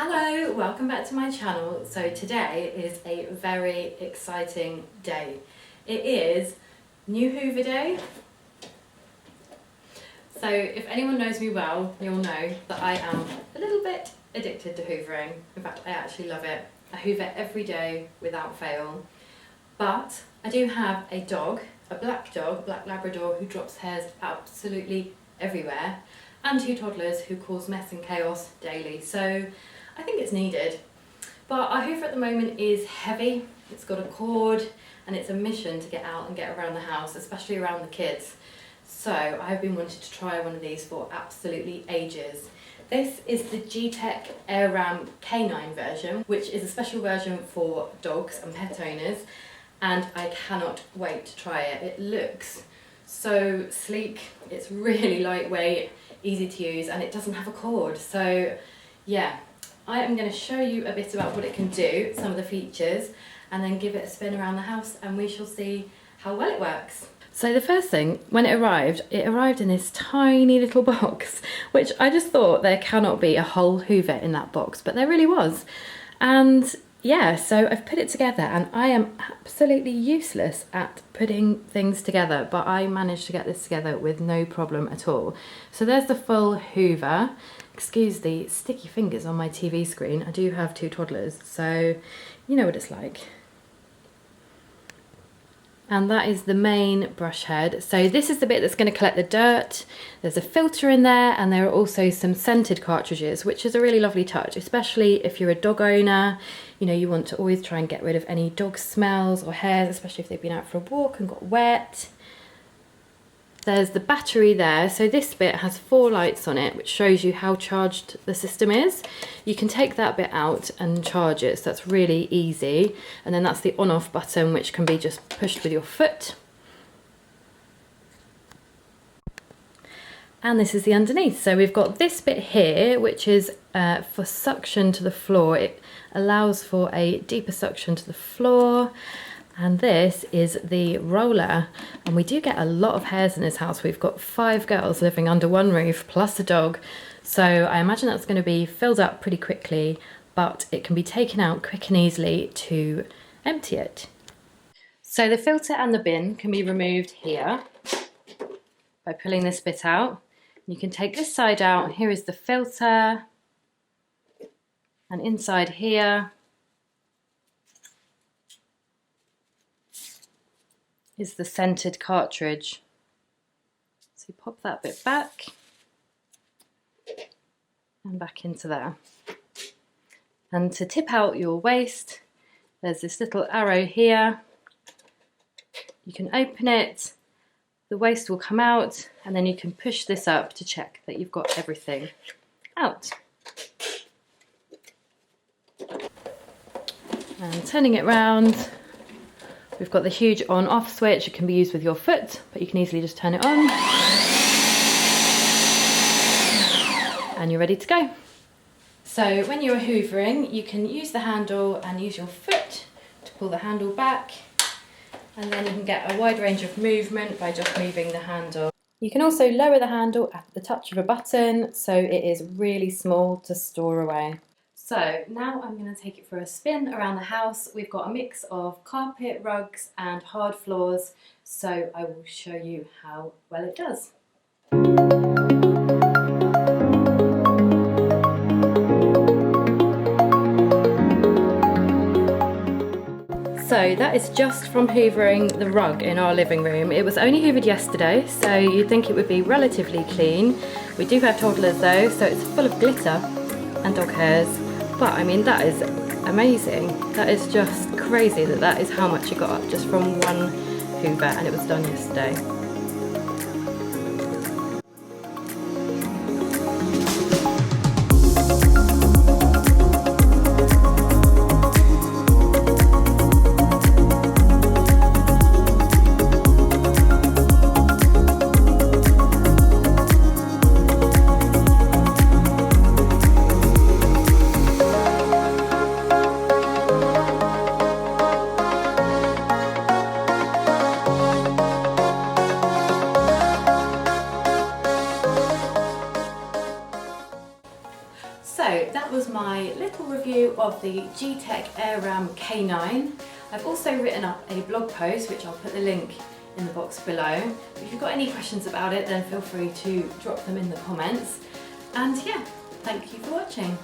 Hello, welcome back to my channel. So today is a very exciting day. It is New Hoover Day. So if anyone knows me well, you'll know that I am a little bit addicted to hoovering. In fact, I actually love it. I hoover every day without fail. But I do have a dog, a black Labrador, who drops hairs absolutely everywhere, and two toddlers who cause mess and chaos daily. So I think it's needed. But our hoover at the moment is heavy, it's got a cord, and it's a mission to get out and get around the house, especially around the kids. So I've been wanting to try one of these for absolutely ages. This is the Gtech AirRam K9 version, which is a special version for dogs and pet owners, and I cannot wait to try it. It looks so sleek, it's really lightweight, easy to use, and it doesn't have a cord. So yeah, I am going to show you a bit about what it can do, some of the features, and then give it a spin around the house and we shall see how well it works. So the first thing, when it arrived in this tiny little box, which I just thought there cannot be a whole hoover in that box, but there really was. And yeah, so I've put it together, and I am absolutely useless at putting things together, but I managed to get this together with no problem at all. So there's the full hoover. Excuse the sticky fingers on my TV screen. I do have two toddlers, so you know what it's like. And that is the main brush head. So this is the bit that's going to collect the dirt. There's a filter in there, and there are also some scented cartridges, which is a really lovely touch, especially if you're a dog owner. You know, you want to always try and get rid of any dog smells or hairs, especially if they've been out for a walk and got wet. There's the battery there. So this bit has 4 lights on it, which shows you how charged the system is. You can take that bit out and charge it, so that's really easy. And then that's the on-off button, which can be just pushed with your foot. And this is the underneath. So we've got this bit here, which is for suction to the floor. It allows for a deeper suction to the floor. And this is the roller, and we do get a lot of hairs in this house. We've got 5 girls living under one roof plus a dog, so I imagine that's going to be filled up pretty quickly, but it can be taken out quick and easily to empty it. So the filter and the bin can be removed here by pulling this bit out. You can take this side out. Here is the filter, and inside here is the scented cartridge. So you pop that bit back and back into there. And to tip out your waste, there's this little arrow here. You can open it, the waste will come out, and then you can push this up to check that you've got everything out. And turning it round, we've got the huge on-off switch. It can be used with your foot, but you can easily just turn it on. And you're ready to go. So when you're hoovering, you can use the handle and use your foot to pull the handle back. And then you can get a wide range of movement by just moving the handle. You can also lower the handle at the touch of a button, so it is really small to store away. So now I'm going to take it for a spin around the house. We've got a mix of carpet, rugs and hard floors, so I will show you how well it does. So that is just from hoovering the rug in our living room. It was only hoovered yesterday, so you'd think it would be relatively clean. We do have toddlers though, so it's full of glitter and dog hairs. But I mean, that is amazing. That is just crazy that that is how much you got just from one hoover, and it was done yesterday. my little review of the Gtech AirRam K9. I've also written up a blog post, which I'll put the link in the box below. If you've got any questions about it, then feel free to drop them in the comments. And yeah, thank you for watching.